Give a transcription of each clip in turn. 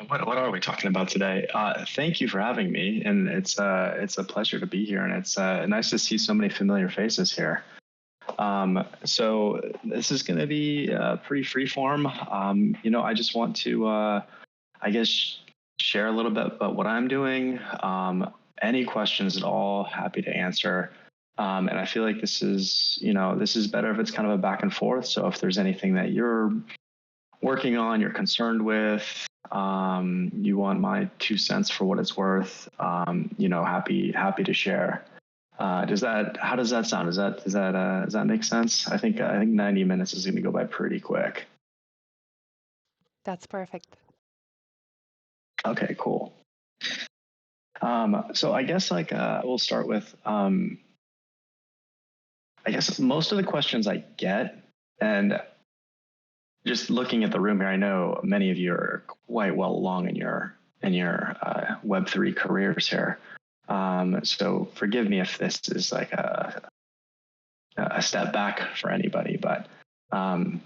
What are we talking about today? Thank you for having me, and it's a pleasure to be here, and it's nice to see so many familiar faces here. So this is going to be pretty free form. I just want to, I guess, share a little bit about what I'm doing. Any questions at all, happy to answer. And I feel like this is better if it's kind of a back and forth. So if there's anything that you're working on, you're concerned with, you want my 2 cents for what it's worth, happy to share. How does that sound? Does that make sense? I think 90 minutes is going to go by pretty quick. That's perfect. Okay, cool. So I guess we'll start with, I guess most of the questions I get, and just looking at the room here, I know many of you are quite well along in your Web3 careers here. So forgive me if this is like a step back for anybody, but I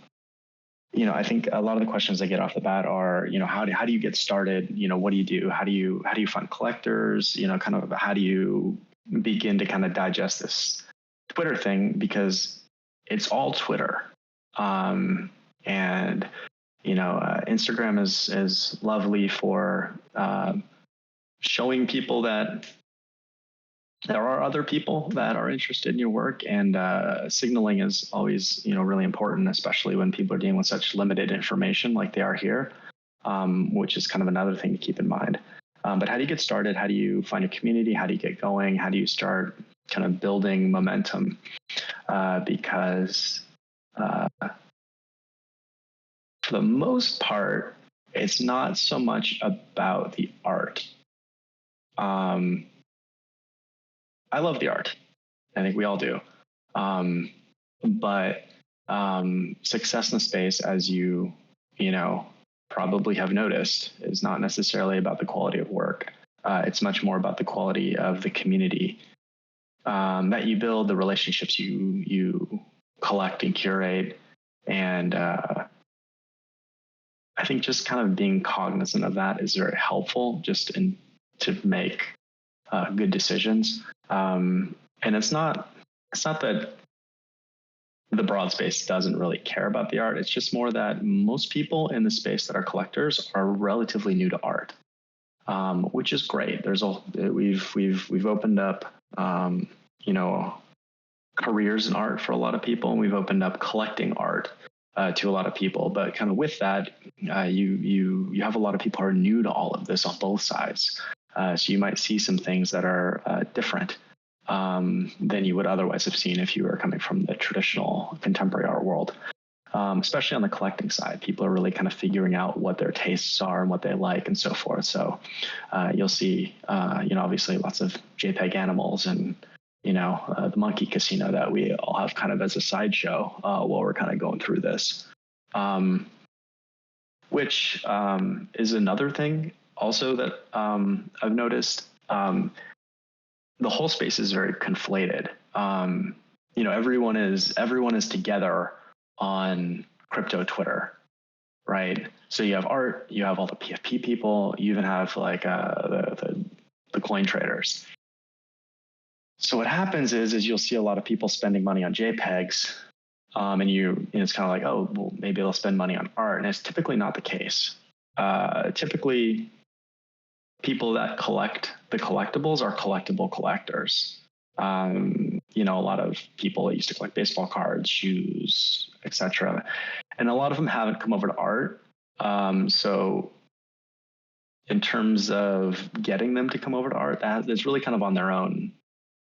think a lot of the questions I get off the bat are, how do you get started? What do you do? How do you find collectors? Kind of how do you begin to kind of digest this Twitter thing, because it's all Twitter. And Instagram is lovely for showing people that there are other people that are interested in your work, and signaling is always really important, especially when people are dealing with such limited information like they are here, which is kind of another thing to keep in mind. But how do you get started? How do you find a community? How do you get going? How do you start kind of building momentum? Because for the most part, it's not so much about the art. I love the art. I think we all do. But success in the space, as you probably have noticed, is not necessarily about the quality of work. It's much more about the quality of the community that you build, the relationships you collect and curate, and I think just kind of being cognizant of that is very helpful, just to make good decisions. And it's not that the broad space doesn't really care about the art. It's just more that most people in the space that are collectors are relatively new to art, which is great. We've opened up careers in art for a lot of people, and we've opened up collecting art to a lot of people. But kind of with that, you have a lot of people who are new to all of this on both sides. So you might see some things that are different than you would otherwise have seen if you were coming from the traditional contemporary art world. Especially on the collecting side, people are really kind of figuring out what their tastes are and what they like and so forth. So you'll see, obviously lots of JPEG animals and the monkey casino that we all have kind of as a sideshow while we're kind of going through this, which is another thing also that I've noticed. The whole space is very conflated. Everyone is together on crypto Twitter, right? So you have art, you have all the PFP people, you even have like the coin traders. So what happens is you'll see a lot of people spending money on JPEGs, and it's kind of like, oh, well, maybe they'll spend money on art, and it's typically not the case. Typically, people that collect the collectibles are collectible collectors. A lot of people that used to collect baseball cards, shoes, etc., and a lot of them haven't come over to art. So in terms of getting them to come over to art, it's really kind of on their own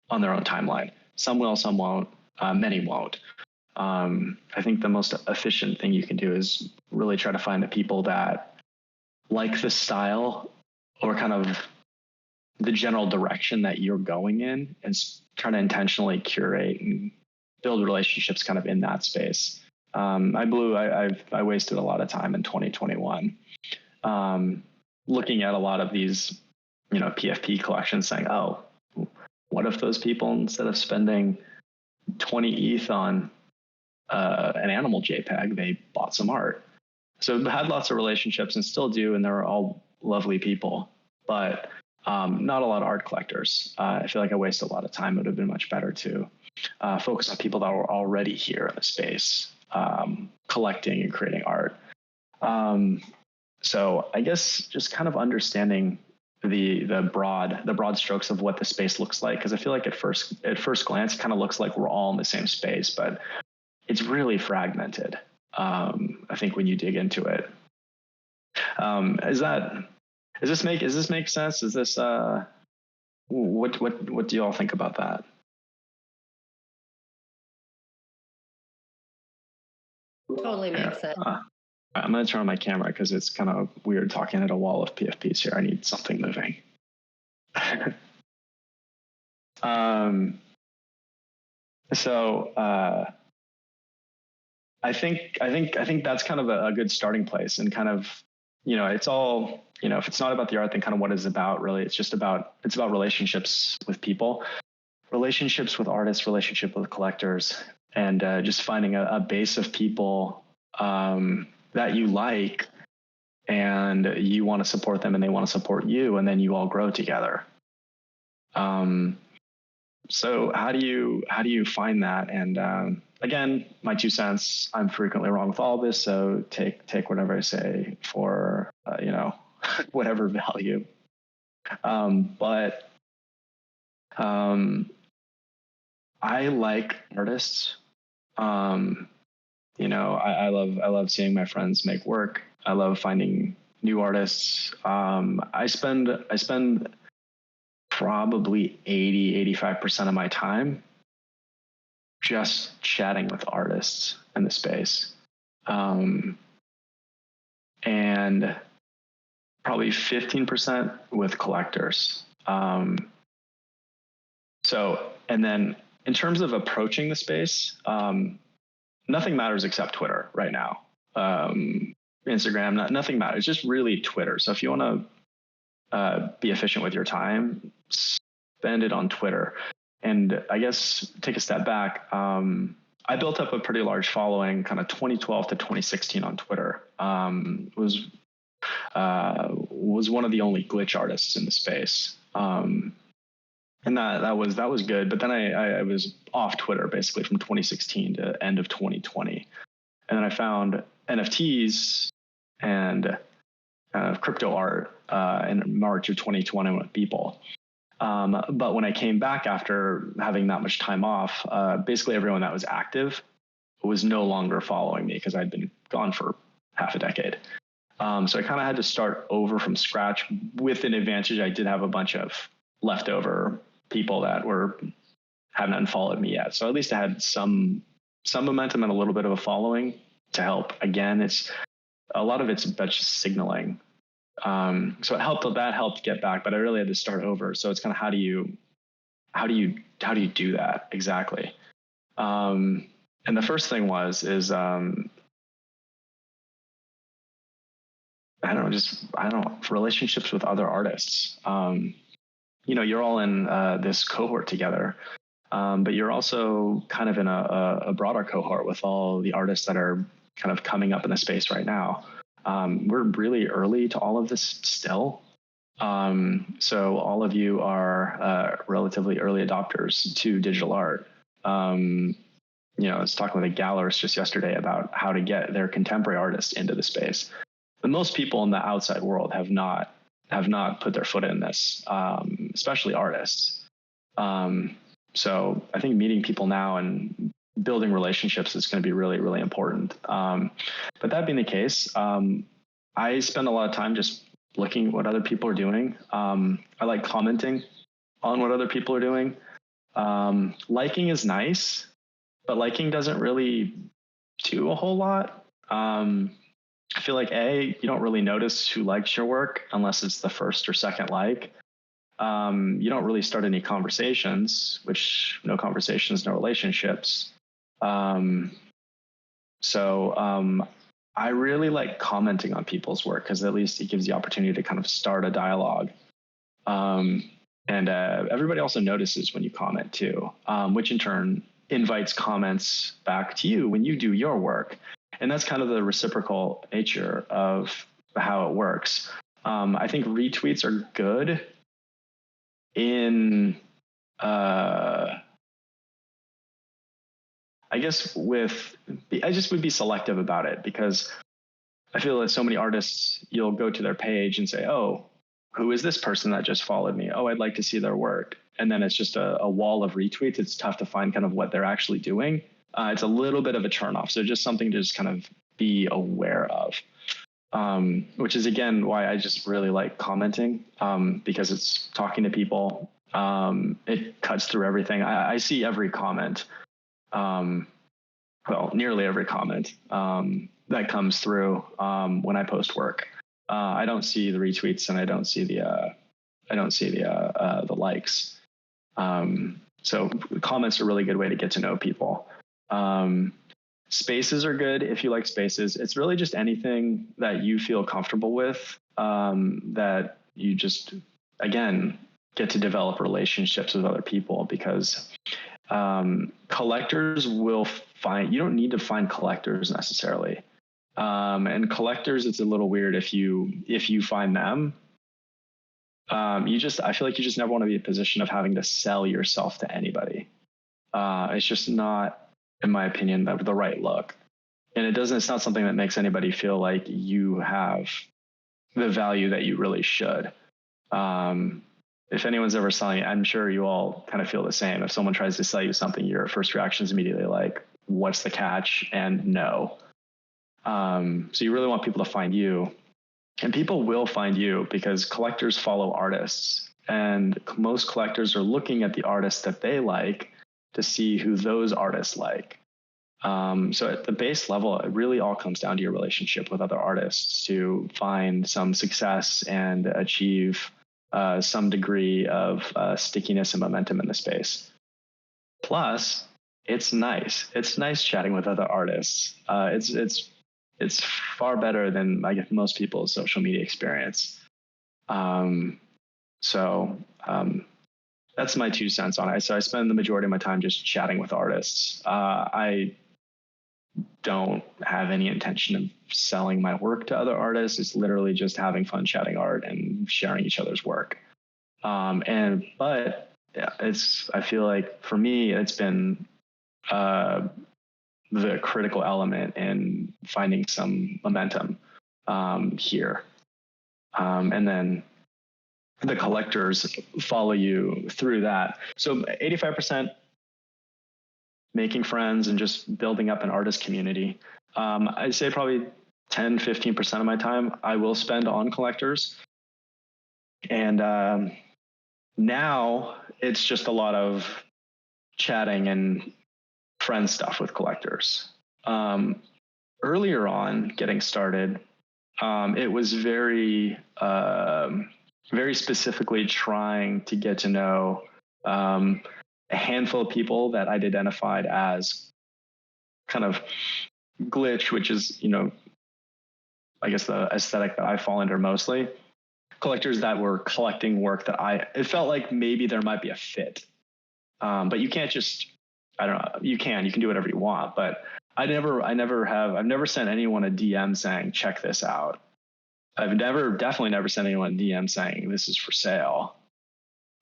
timeline. Some will, some won't. Many won't. I think the most efficient thing you can do is really try to find the people that like the style or kind of the general direction that you're going in, and try to intentionally curate and build relationships kind of in that space. I wasted a lot of time in 2021 looking at a lot of these, PFP collections, saying, oh, what if those people, instead of spending 20 ETH on an animal JPEG, they bought some art? So I had lots of relationships and still do, and they're all lovely people, but not a lot of art collectors. I feel like I wasted a lot of time. It would have been much better to focus on people that were already here in the space, collecting and creating art. So I guess just kind of understanding the broad strokes of what the space looks like, because I feel like at first glance it kind of looks like we're all in the same space, but it's really fragmented. I think when you dig into it, does this make sense? Is this what do you all think about that? Totally makes sense. I'm going to turn on my camera because it's kind of weird talking at a wall of PFPs here. I need something moving. So I think that's kind of a good starting place, and kind of, it's all, if it's not about the art, then kind of what is it about really? It's about relationships with people, relationships with artists, relationship with collectors, and just finding a base of people that you like, and you want to support them and they want to support you, and then you all grow together. So how do you find that? And again, my 2 cents, I'm frequently wrong with all this, so take whatever I say for whatever value. But I like artists. I love seeing my friends make work. I love finding new artists. I spend probably 85% of my time just chatting with artists in the space. And probably 15% with collectors. And then in terms of approaching the space, nothing matters except Twitter right now. Instagram, nothing matters. It's just really Twitter. So if you want to be efficient with your time, spend it on Twitter. And I guess take a step back. I built up a pretty large following kind of 2012 to 2016 on Twitter. Was one of the only glitch artists in the space. And that was good. But then I was off Twitter basically from 2016 to end of 2020. And then I found NFTs and crypto art in March of 2020 with people. But when I came back after having that much time off, basically everyone that was active was no longer following me because I'd been gone for half a decade. So I kind of had to start over from scratch. With an advantage, I did have a bunch of leftover people that hadn't unfollowed me yet. So at least I had some momentum and a little bit of a following to help. Again, a lot of it's about just signaling. So that helped get back, but I really had to start over. So it's kind of how do you do that exactly? And the first thing is relationships with other artists. You're all in this cohort together, but you're also kind of in a broader cohort with all the artists that are kind of coming up in the space right now. We're really early to all of this still. So all of you are relatively early adopters to digital art. I was talking with a gallerist just yesterday about how to get their contemporary artists into the space. But most people in the outside world have not put their foot in this, especially artists. So I think meeting people now and building relationships is going to be really, really important. But that being the case, I spend a lot of time just looking at what other people are doing. I like commenting on what other people are doing. Liking is nice, but liking doesn't really do a whole lot. I feel like you don't really notice who likes your work unless it's the first or second like. You don't really start any conversations, which no conversations, no relationships. So I really like commenting on people's work because at least it gives the opportunity to kind of start a dialogue. And everybody also notices when you comment too, which in turn invites comments back to you when you do your work. And that's kind of the reciprocal nature of how it works. I think retweets are good in, I guess I just would be selective about it, because I feel that so many artists, you'll go to their page and say, oh, who is this person that just followed me? Oh, I'd like to see their work. And then it's just a wall of retweets. It's tough to find kind of what they're actually doing. It's a little bit of a turnoff. So just something to just kind of be aware of, which is, again, why I just really like commenting, because it's talking to people. It cuts through everything. I see every comment, well, nearly every comment that comes through when I post work. I don't see the retweets, and I don't see the likes. So comments are a really good way to get to know people. Spaces are good if you like spaces. It's really just anything that you feel comfortable with, that you just, again, get to develop relationships with other people, because collectors will find, you don't need to find collectors necessarily. And collectors, it's a little weird if you find them. I feel like you just never want to be in a position of having to sell yourself to anybody. It's just not, in my opinion, the right look. And it's not something that makes anybody feel like you have the value that you really should. If anyone's ever selling it, I'm sure you all kind of feel the same. If someone tries to sell you something, your first reaction is immediately like, what's the catch? And no. So you really want people to find you, and people will find you, because collectors follow artists, and most collectors are looking at the artists that they like to see who those artists like. So at the base level, it really all comes down to your relationship with other artists to find some success and achieve some degree of stickiness and momentum in the space. Plus, it's nice. It's nice chatting with other artists. It's far better than, I guess, most people's social media experience. So that's my 2 cents on it. So I spend the majority of my time just chatting with artists. I don't have any intention of selling my work to other artists. It's literally just having fun chatting art and sharing each other's work. But I feel like for me, it's been the critical element in finding some momentum here. And then the collectors follow you through that. So 85% making friends and just building up an artist community. I'd say probably 10-15% of my time I will spend on collectors. And now it's just a lot of chatting and friend stuff with collectors. Earlier on, getting started, it was very specifically trying to get to know a handful of people that I'd identified as kind of glitch, which is, I guess the aesthetic that I fall under mostly. Collectors that were collecting work that it felt like maybe there might be a fit. But you can't just, I don't know, you can do whatever you want, but I've never sent anyone a DM saying, check this out. I've definitely never sent anyone a DM saying this is for sale.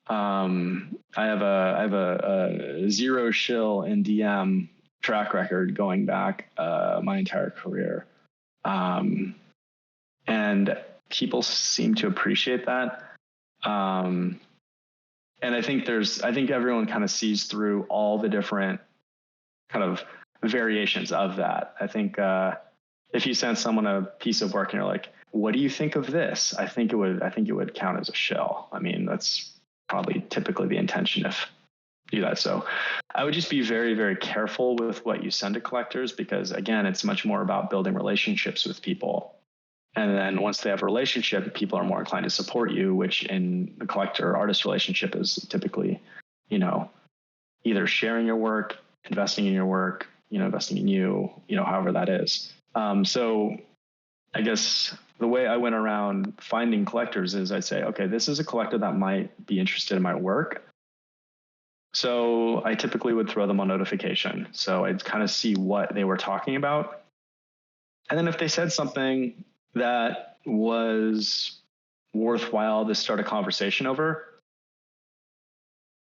I have a zero shill in DM track record going back my entire career. And people seem to appreciate that. And I think everyone kind of sees through all the different kind of variations of that. I think if you send someone a piece of work and you're like, what do you think of this? I think it would count as a shill. I mean, that's probably typically the intention if you do that. So I would just be very, very careful with what you send to collectors, because again, it's much more about building relationships with people. And then once they have a relationship, people are more inclined to support you, which in the collector-artist relationship is typically, either sharing your work, investing in your work, investing in you, however that is. So I guess the way I went around finding collectors is I'd say, okay, this is a collector that might be interested in my work. So I typically would throw them on notification. So I'd kind of see what they were talking about. And then if they said something that was worthwhile to start a conversation over,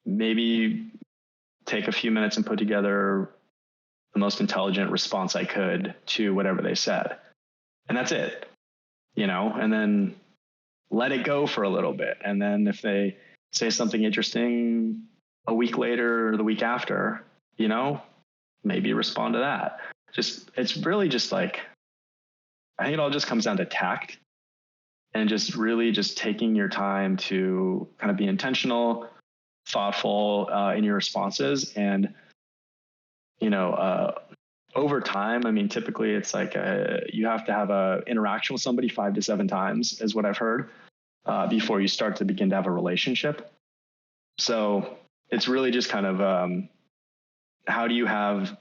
maybe take a few minutes and put together the most intelligent response I could to whatever they said. And that's it, and then let it go for a little bit. And then if they say something interesting a week later or the week after, maybe respond to that. It's really just like, I think it all just comes down to tact and just really just taking your time to kind of be intentional, thoughtful in your responses. And, over time, I mean, typically it's like you have to have a interaction with somebody 5 to 7 times is what I've heard before you start to begin to have a relationship. So it's really just kind of how do you have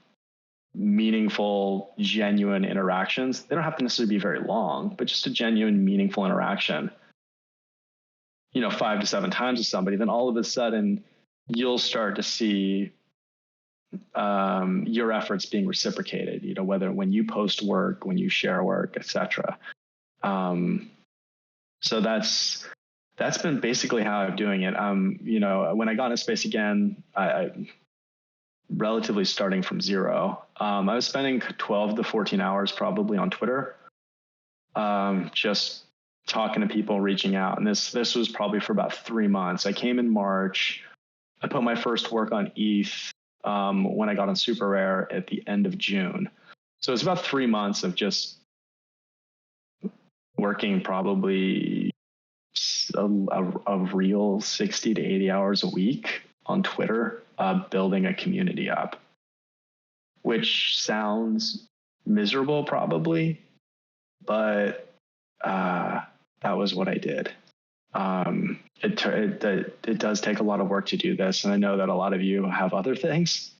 meaningful, genuine interactions? They don't have to necessarily be very long, but just a genuine, meaningful interaction, 5 to 7 times with somebody, then all of a sudden you'll start to see your efforts being reciprocated, whether when you post work, when you share work, etc. So that's been basically how I'm doing it. When I got into space again, I relatively starting from zero. I was spending 12 to 14 hours probably on Twitter, just talking to people, reaching out. And this was probably for about 3 months. I came in March. I put my first work on ETH when I got on Super Rare at the end of June. So it's about 3 months of just working probably a real 60 to 80 hours a week on Twitter, building a community up, which sounds miserable probably, but that was what I did. It does take a lot of work to do this, and I know that a lot of you have other things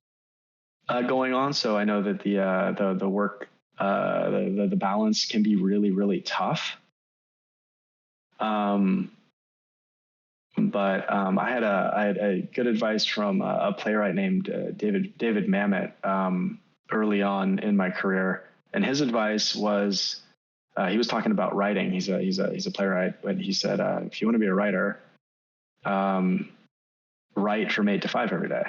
going on. So I know that the work, the balance can be really, really tough. But I had a good advice from a playwright named David Mamet early on in my career, and his advice was he was talking about writing. He's a playwright, but he said if you want to be a writer, write from 8 to 5 every day.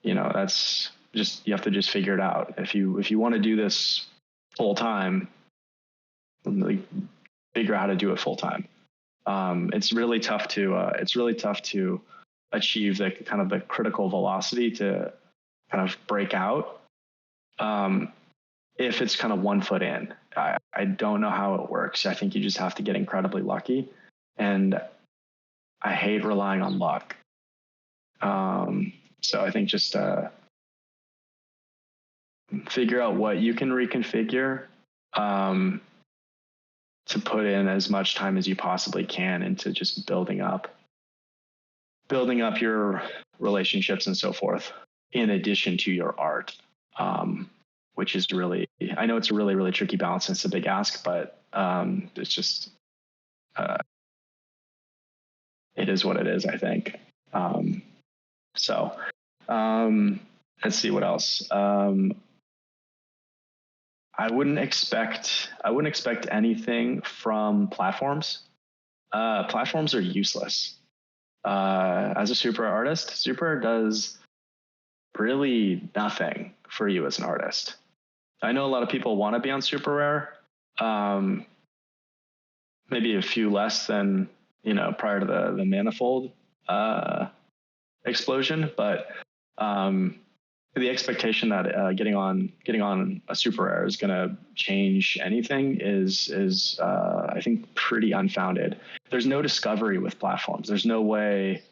That's just, you have to just figure it out. If you want to do this full time, like, figure out how to do it full time. It's really tough to achieve the kind of the critical velocity to kind of break out. If it's kind of 1 foot in, I don't know how it works. I think you just have to get incredibly lucky, and I hate relying on luck. So I think just figure out what you can reconfigure to put in as much time as you possibly can into just building up your relationships and so forth, in addition to your art, which is really, I know it's a really, really tricky balance and it's a big ask, but it's just, it is what it is, I think. Let's see what else. I wouldn't expect anything from platforms. Platforms are useless. As a super artist, Super does really nothing for you as an artist. I know a lot of people want to be on Super Rare. Maybe a few less than, prior to the manifold explosion, but the expectation that getting on a Super Rare is going to change anything is I think pretty unfounded. There's no discovery with platforms. There's no way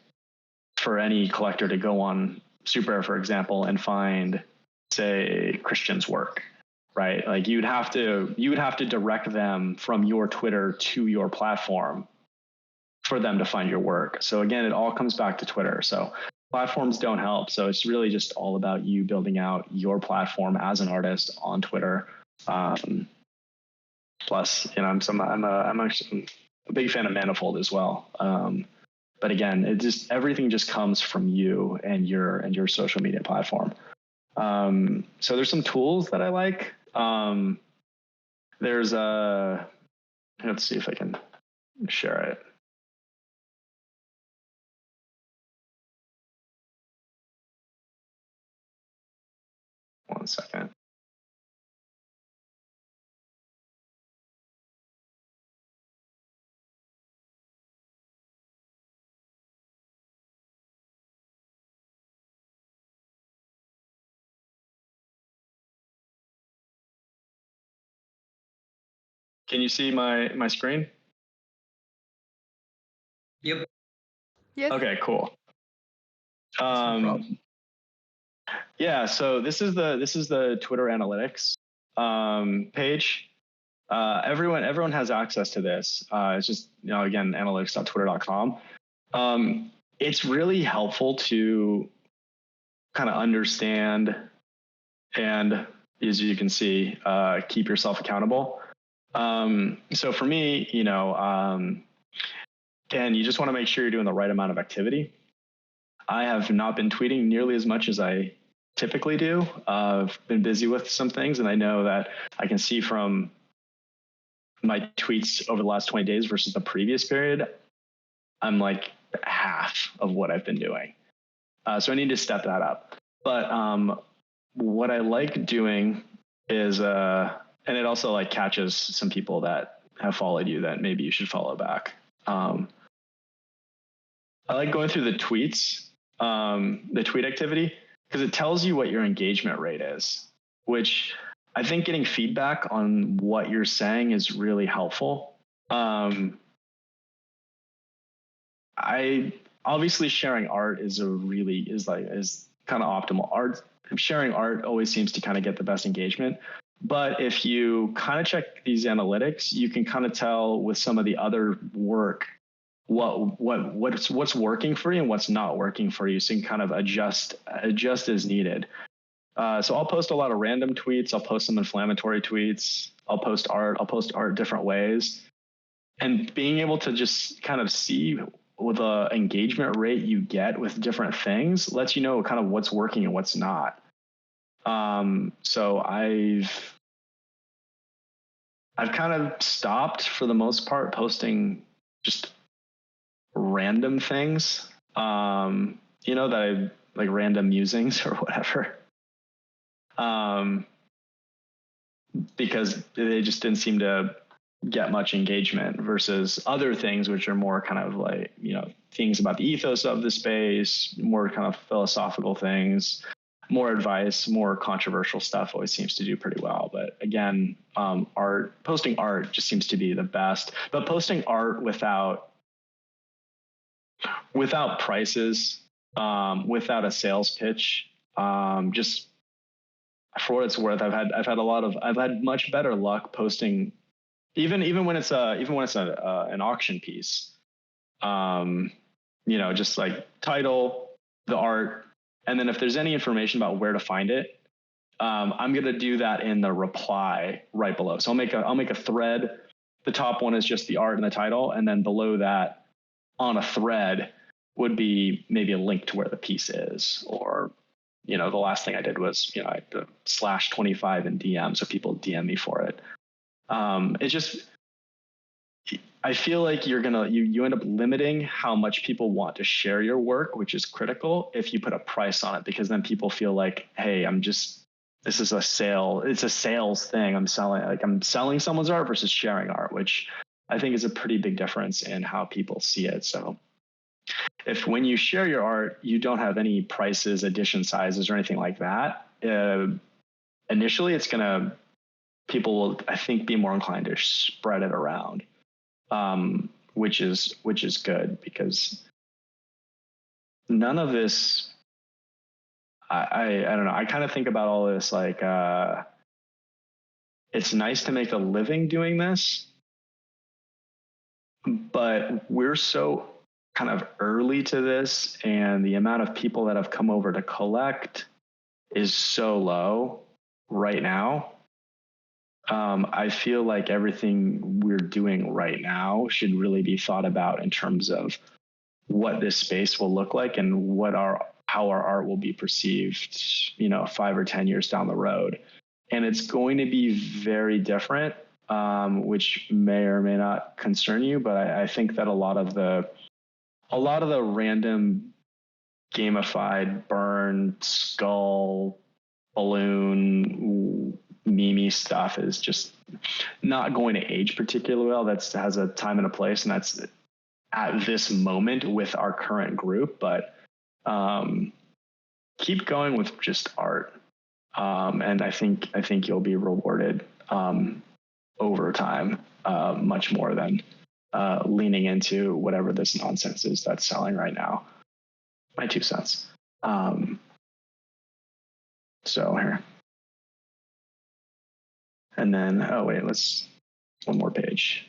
for any collector to go on Super Rare, for example, and find, say, Christian's work, right? Like you would have to direct them from your Twitter to your platform for them to find your work. So again, it all comes back to Twitter. So platforms don't help. So it's really just all about you building out your platform as an artist on Twitter. Plus, I'm a big fan of Manifold as well. But again, everything just comes from you and your social media platform. So there's some tools that I like. Let's see if I can share it. One second. Can you see my screen? Yep. Yes. Okay, cool. No problem. Yeah, so this is the Twitter analytics page. Everyone has access to this. It's just, again, analytics.twitter.com. It's really helpful to kind of understand and, as you can see, keep yourself accountable. So for me, again, you just want to make sure you're doing the right amount of activity. I have not been tweeting nearly as much as I typically do. I've been busy with some things, and I know that I can see from my tweets over the last 20 days versus the previous period, I'm like half of what I've been doing. So I need to step that up. But what I like doing is, and it also like catches some people that have followed you that maybe you should follow back. I like going through the tweets, the tweet activity, because it tells you what your engagement rate is, which I think getting feedback on what you're saying is really helpful. I obviously sharing art is kind of optimal. Art sharing art always seems to kind of get the best engagement. But if you kind of check these analytics, you can kind of tell with some of the other work what's working for you and what's not working for you, so you can kind of adjust as needed. So I'll post a lot of random tweets. I'll post some inflammatory tweets. I'll post art different ways, and being able to just kind of see with the engagement rate you get with different things lets you know kind of what's working and what's not. So I've kind of stopped for the most part posting just random things, that I like random musings or whatever, because they just didn't seem to get much engagement versus other things, which are more kind of like, things about the ethos of the space, more kind of philosophical things, more advice, more controversial stuff always seems to do pretty well. But again, posting art just seems to be the best, but posting art without prices, without a sales pitch, just for what it's worth, I've had much better luck posting, even when it's an auction piece, just like title, the art, and then if there's any information about where to find it, I'm going to do that in the reply right below. So I'll make a thread. The top one is just the art and the title, and then below that on a thread would be maybe a link to where the piece is, or the last thing I did was I had to /25 in DM, so people DM me for it. It's just, I feel like you end up limiting how much people want to share your work, which is critical if you put a price on it, because then people feel like, hey, this is a sale. It's a sales thing. I'm selling someone's art versus sharing art, which I think is a pretty big difference in how people see it. So if when you share your art, you don't have any prices, edition sizes, or anything like that, initially people will, I think, be more inclined to spread it around, which is good, because none of this, I don't know. I kind of think about all this like, it's nice to make a living doing this, but we're so kind of early to this, and the amount of people that have come over to collect is so low right now. I feel like everything we're doing right now should really be thought about in terms of what this space will look like and how our art will be perceived, 5 or 10 years down the road. And it's going to be very different. which may or may not concern you, but I think that a lot of the random gamified burn skull balloon meme stuff is just not going to age particularly well. That has a time and a place, and that's at this moment with our current group. But keep going with just art, and I think you'll be rewarded over time much more than leaning into whatever this nonsense is that's selling right now. My 2 cents. So here. And then, oh wait, let's one more page.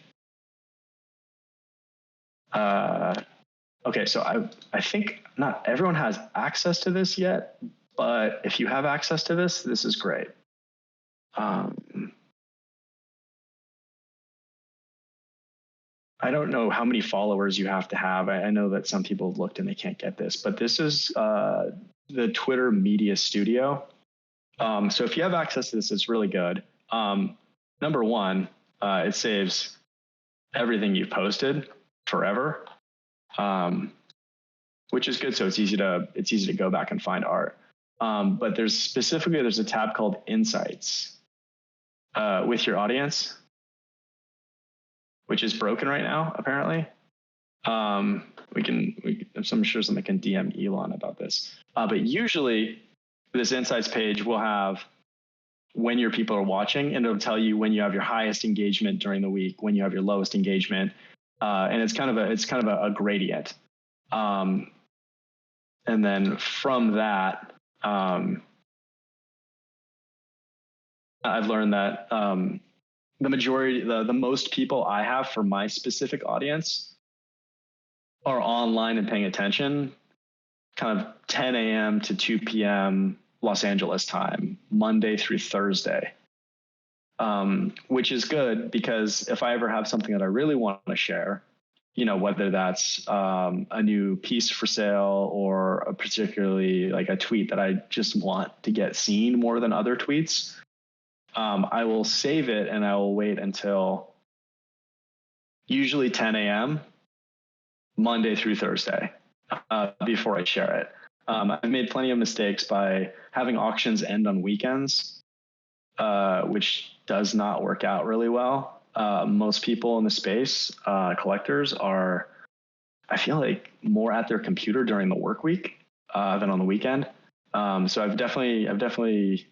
Okay, so I think not everyone has access to this yet, but if you have access to this is great. I don't know how many followers you have to have. I know that some people have looked and they can't get this, but this is the Twitter Media Studio. So if you have access to this, it's really good. Number one, it saves everything you've posted forever, which is good. So it's easy to go back and find art. But there's a tab called Insights with your audience, which is broken right now, apparently. I'm sure someone can DM Elon about this. But usually this Insights page will have when your people are watching, and it'll tell you when you have your highest engagement during the week, when you have your lowest engagement. And it's kind of a gradient. And then from that, I've learned that the most people I have for my specific audience are online and paying attention kind of 10 a.m. to 2 p.m. Los Angeles time, Monday through Thursday, which is good because if I ever have something that I really want to share, whether that's a new piece for sale or a particularly like a tweet that I just want to get seen more than other tweets, I will save it and I will wait until usually 10 a.m. Monday through Thursday before I share it. I've made plenty of mistakes by having auctions end on weekends, which does not work out really well. Most people in the space, collectors, are, I feel like, more at their computer during the work week than on the weekend. So I've definitely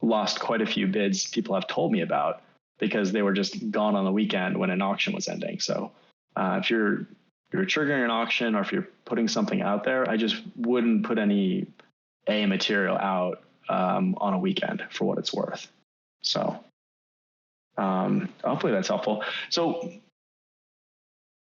lost quite a few bids people have told me about because they were just gone on the weekend when an auction was ending. So if you're triggering an auction or if you're putting something out there, I just wouldn't put any material out on a weekend for what it's worth. So hopefully that's helpful. So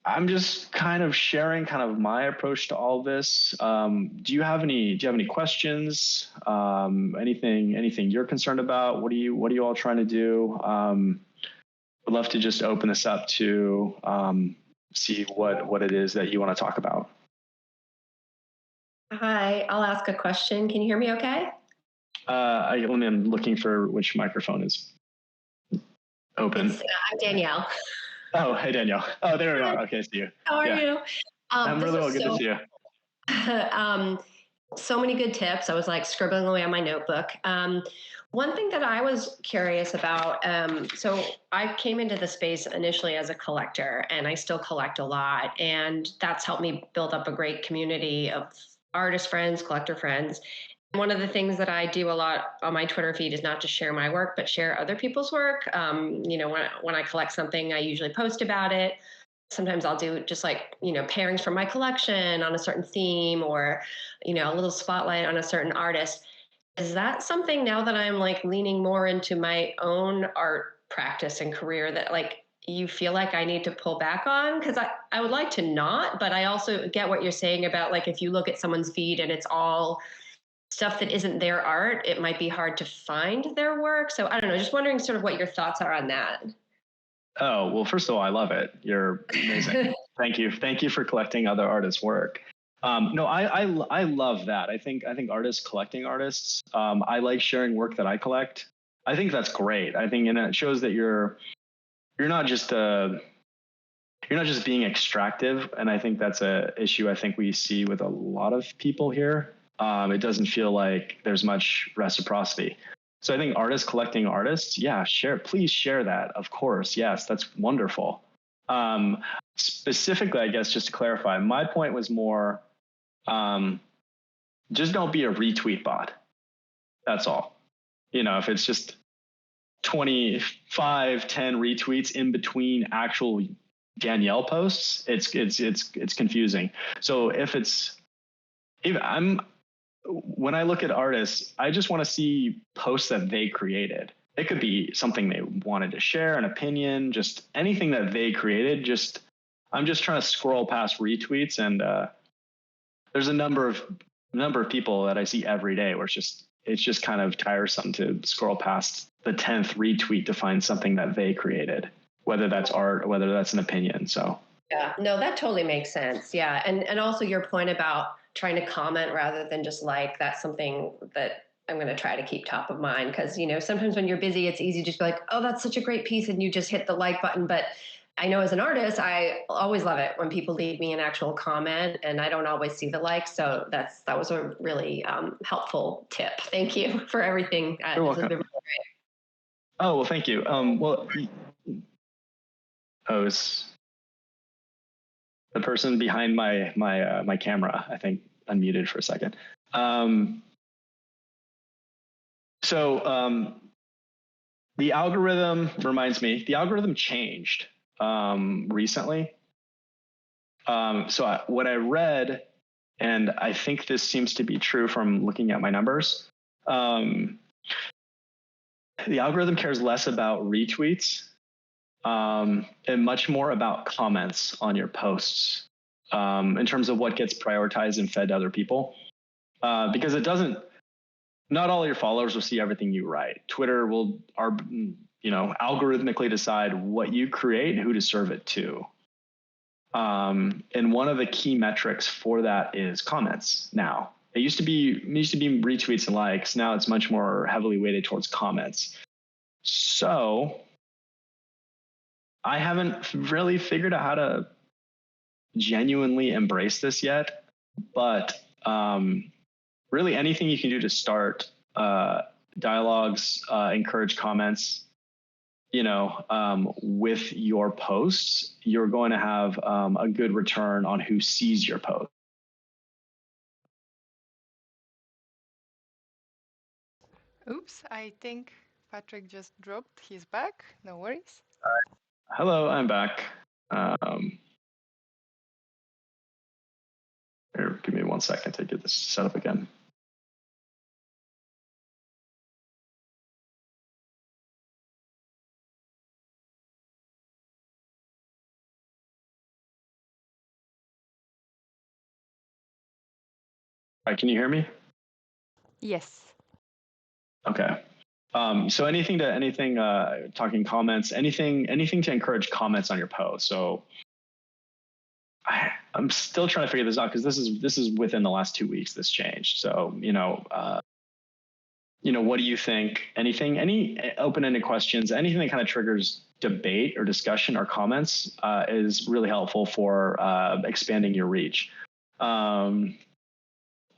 I'm just kind of sharing kind of my approach to all this. Do you have any questions? Anything you're concerned about? What are you all trying to do? Would love to just open this up to see what it is that you want to talk about. Hi, I'll ask a question. Can you hear me okay? I'm looking for which microphone is open. I'm Danielle. Oh, hey, Danielle. Oh, there we are. Okay, see you. How are you? I'm really well. Good to see you. So many good tips. I was like scribbling away on my notebook. One thing that I was curious about, so I came into the space initially as a collector, and I still collect a lot, and that's helped me build up a great community of artist friends, collector friends. One of the things that I do a lot on my Twitter feed is not to share my work, but share other people's work. When I collect something, I usually post about it. Sometimes I'll do just like, pairings from my collection on a certain theme or, a little spotlight on a certain artist. Is that something now that I'm like leaning more into my own art practice and career that like you feel like I need to pull back on? Because I would like to not, but I also get what you're saying about like if you look at someone's feed and it's all stuff that isn't their art, it might be hard to find their work. So I don't know, just wondering sort of what your thoughts are on that. Oh, well, first of all, I love it. You're amazing. Thank you. Thank you for collecting other artists' work. No, I love that. I think artists collecting artists. I like sharing work that I collect. I think that's great. I think, and it shows that you're not just being extractive. And I think that's a issue I think we see with a lot of people here. It doesn't feel like there's much reciprocity. So I think artists collecting artists, yeah, please share that. Of course. Yes, that's wonderful. Specifically, I guess, just to clarify, my point was more, just don't be a retweet bot. That's all. If it's just 25, 10 retweets in between actual Danielle posts, it's confusing. So when I look at artists, I just want to see posts that they created. It could be something they wanted to share, an opinion, just anything that they created. I'm just trying to scroll past retweets, and there's a number of people that I see every day where it's just kind of tiresome to scroll past the 10th retweet to find something that they created, whether that's art or whether that's an opinion. So yeah, no, that totally makes sense. Yeah, and also your point about trying to comment rather than just like, that's something that I'm going to try to keep top of mind, because sometimes when you're busy, it's easy to just be like, oh, that's such a great piece, and you just hit the like button. But I know as an artist, I always love it when people leave me an actual comment, and I don't always see the likes. So that was a really helpful tip. Thank you for everything. You're welcome. Really great. Oh, well, thank you. It's the person behind my camera, I think, unmuted for a second. The algorithm reminds me, the algorithm changed recently. What I read, and I think this seems to be true from looking at my numbers, the algorithm cares less about retweets and much more about comments on your posts in terms of what gets prioritized and fed to other people. Because not all your followers will see everything you write. Twitter will algorithmically decide what you create and who to serve it to. And one of the key metrics for that is comments now. It used to be retweets and likes. Now it's much more heavily weighted towards comments. So I haven't really figured out how to genuinely embrace this yet, but really anything you can do to start dialogues, encourage comments, with your posts, you're going to have a good return on who sees your post. Oops, I think Patrick just dropped. He's back. No worries. Hello, I'm back. Here, give me 1 second to get this set up again. All right, can you hear me? Yes. Okay. So anything talking comments, anything to encourage comments on your post. So I'm still trying to figure this out because this is within the last 2 weeks this changed. So what do you think? Any open-ended questions, anything that kind of triggers debate or discussion or comments is really helpful for expanding your reach.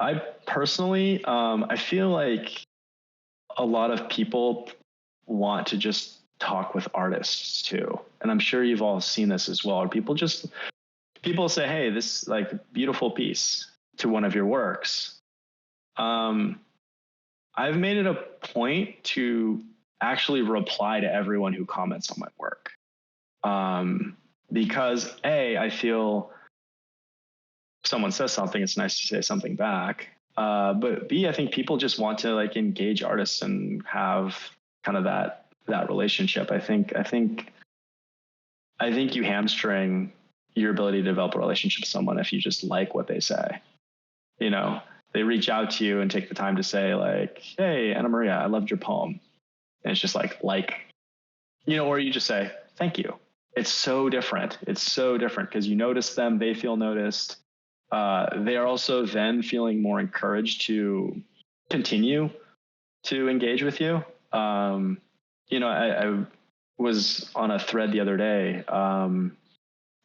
I personally, I feel like a lot of people want to just talk with artists too. And I'm sure you've all seen this as well. Or people say, hey, this beautiful piece to one of your works. I've made it a point to actually reply to everyone who comments on my work. Because I feel if someone says something, it's nice to say something back. But B, I think people just want to engage artists and have kind of that relationship. I think you hamstring your ability to develop a relationship with someone if you just like what they say. They reach out to you and take the time to say hey, Anna Maria, I loved your poem. And it's just or you just say, thank you. It's so different. Because you notice them, they feel noticed. They are also then feeling more encouraged to continue to engage with you. I was on a thread the other day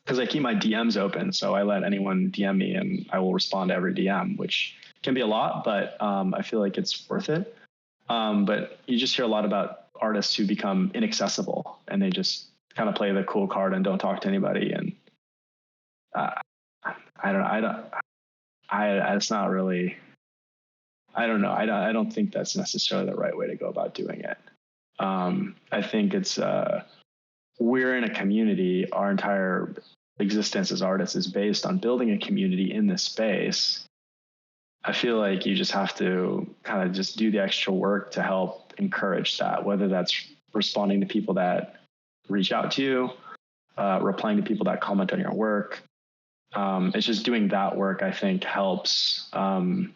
because I keep my DMs open. So I let anyone DM me and I will respond to every DM, which can be a lot, but I feel like it's worth it. But you just hear a lot about artists who become inaccessible and they just kind of play the cool card and don't talk to anybody. And it's not really, I don't know. I don't think that's necessarily the right way to go about doing it. I think it's, we're in a community. Our entire existence as artists is based on building a community in this space. I feel like you just have to kind of just do the extra work to help encourage that, whether that's responding to people that reach out to you, replying to people that comment on your work. It's just doing that work, I think, helps kind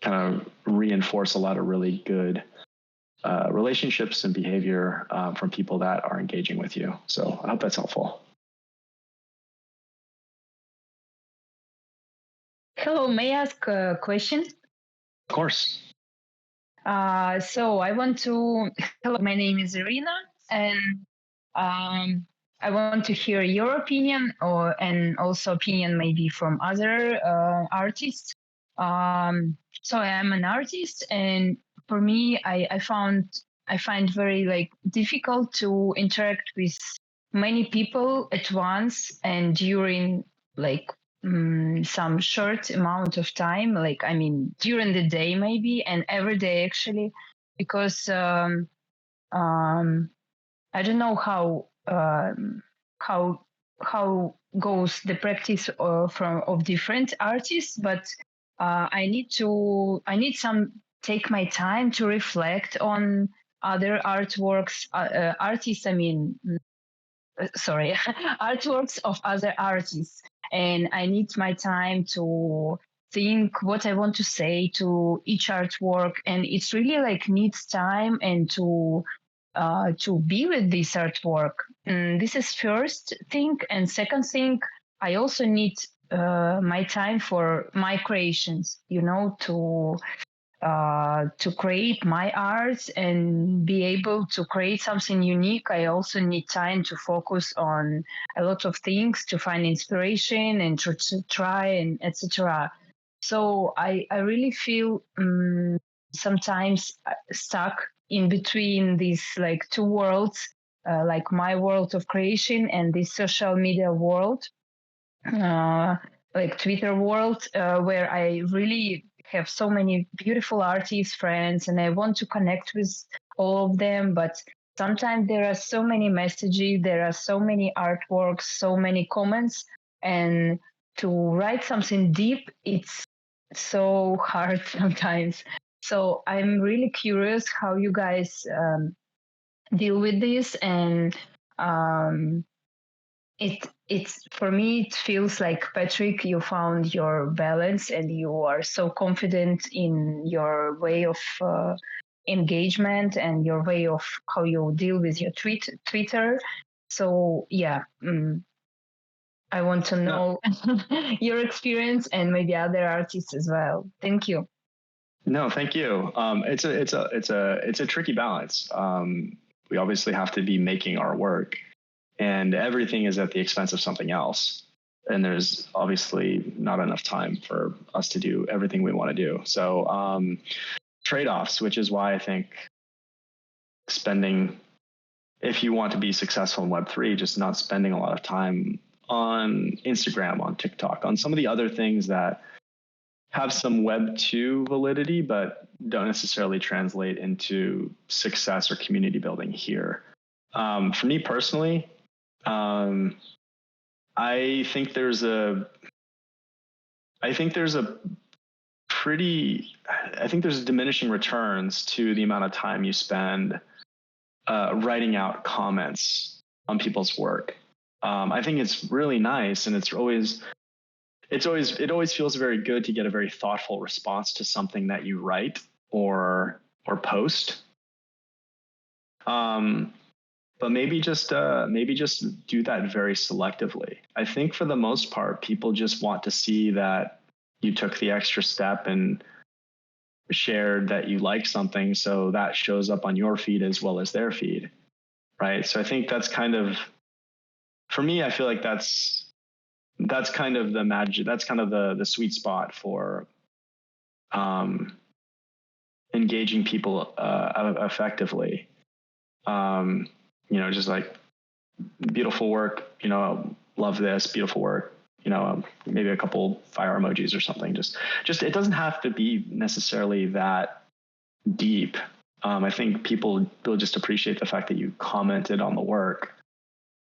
of reinforce a lot of really good relationships and behavior from people that are engaging with you. So I hope that's helpful. Hello, may I ask a question? Of course. So I want to, hello, my name is Irina, and I want to hear your opinion and also opinion maybe from other artists. So I am an artist, and for me, I find very difficult to interact with many people at once and during some short amount of time, during the day maybe, and every day actually, because I don't know how goes the practice of different artists, but I need some take my time to reflect on other artworks, artists. Sorry, artworks of other artists, and I need my time to think what I want to say to each artwork, and it's really needs time and to be with this artwork. This is first thing, and second thing, I also need my time for my creations. To create my art and be able to create something unique, I also need time to focus on a lot of things, to find inspiration and to try and etc. So I really feel sometimes stuck in between these two worlds, like my world of creation and this social media world, like Twitter world, where I really have so many beautiful artists friends and I want to connect with all of them, but sometimes there are so many messages, there are so many artworks, so many comments, and to write something deep, it's so hard sometimes. So I'm really curious how you guys deal with this, and it's for me it feels like, Patrick, you found your balance and you are so confident in your way of engagement and your way of how you deal with your Twitter. So yeah, I want to know your experience and maybe other artists as well. Thank you. No, thank you. It's a tricky balance. We obviously have to be making our work, and everything is at the expense of something else. And there's obviously not enough time for us to do everything we want to do. So trade-offs, which is why I think if you want to be successful in Web3, just not spending a lot of time on Instagram, on TikTok, on some of the other things that have some Web 2 validity, but don't necessarily translate into success or community building here. For me personally, I think there's diminishing returns to the amount of time you spend writing out comments on people's work. I think it's really nice, and it always feels very good to get a very thoughtful response to something that you write or post. But maybe just do that very selectively. I think for the most part, people just want to see that you took the extra step and shared that you like something, so that shows up on your feed as well as their feed, right? So I think that's kind of, for me, I feel like that's kind of the magic, that's kind of the sweet spot for engaging people effectively. Just like, beautiful work, love this, beautiful work, maybe a couple fire emojis or something. Just it doesn't have to be necessarily that deep. I think people just appreciate the fact that you commented on the work,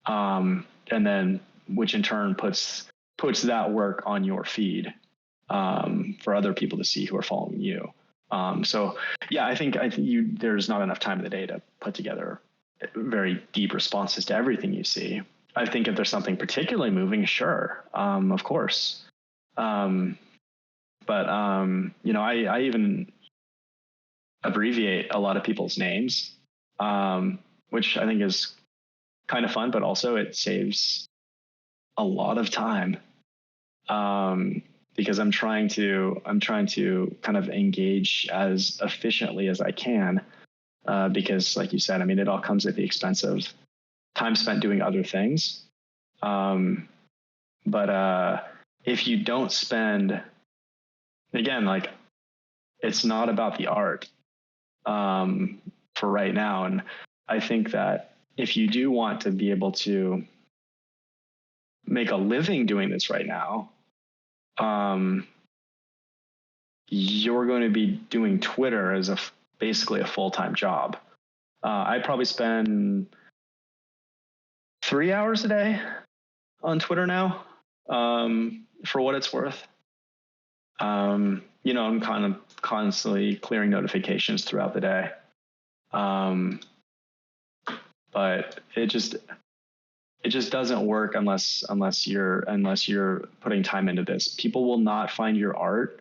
and then which in turn puts that work on your feed for other people to see who are following you. So yeah, I think there's not enough time in the day to put together very deep responses to everything you see. I think if there's something particularly moving, sure, of course. I even abbreviate a lot of people's names, which I think is kind of fun, but also it saves a lot of time, because I'm trying to kind of engage as efficiently as I can, because like you said, I mean, it all comes at the expense of time spent doing other things. If you don't spend, again, like, it's not about the art for right now. And I think that if you do want to be able to make a living doing this right now, you're going to be doing Twitter as basically a full-time job. I probably spend 3 hours a day on Twitter now, for what it's worth. I'm kind of constantly clearing notifications throughout the day. But it just doesn't work unless you're putting time into this. People will not find your art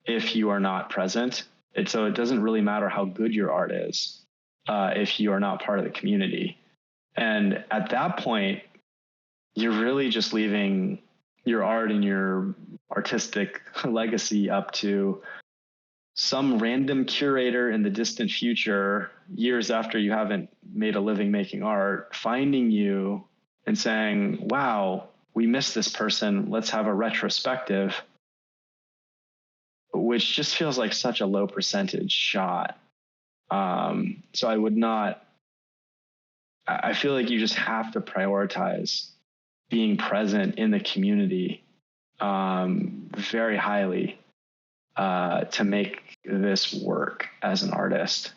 if you are not present. So it doesn't really matter how good your art is, if you are not part of the community. And at that point, you're really just leaving your art and your artistic legacy up to some random curator in the distant future, years after you haven't made a living making art, finding you and saying, wow, we missed this person, let's have a retrospective, which just feels like such a low percentage shot. So I feel like you just have to prioritize being present in the community very highly to make this work as an artist.